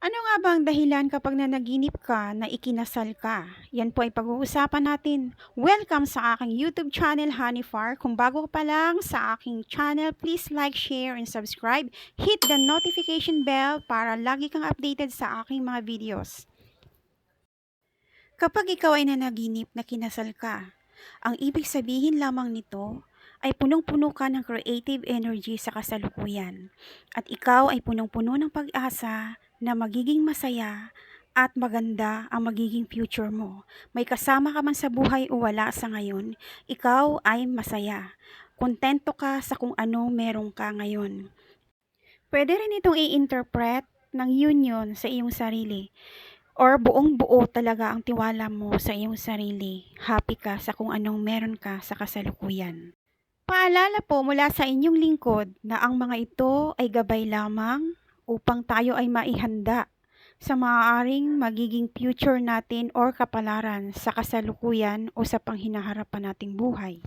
Ano nga ba ang dahilan kapag nanaginip ka na ikinasal ka? Yan po ay pag-uusapan natin. Welcome sa aking YouTube channel, Honey Far. Kung bago ka pa lang sa aking channel, please like, share, and subscribe. Hit the notification bell para lagi kang updated sa aking mga videos. Kapag ikaw ay nanaginip na kinasal ka, ang ibig sabihin lamang nito ay punong-puno ka ng creative energy sa kasalukuyan. At ikaw ay punong-puno ng pag-asa na magiging masaya at maganda ang magiging future mo. May kasama ka man sa buhay o wala sa ngayon, ikaw ay masaya. Kontento ka sa kung ano meron ka ngayon. Pwede rin itong i-interpret ng union sa iyong sarili. Or buong-buo talaga ang tiwala mo sa iyong sarili. Happy ka sa kung anong meron ka sa kasalukuyan. Paalala po mula sa inyong lingkod na ang mga ito ay gabay lamang upang tayo ay maihanda sa maaaring magiging future natin or kapalaran sa kasalukuyan o sa panghinaharap pa nating buhay.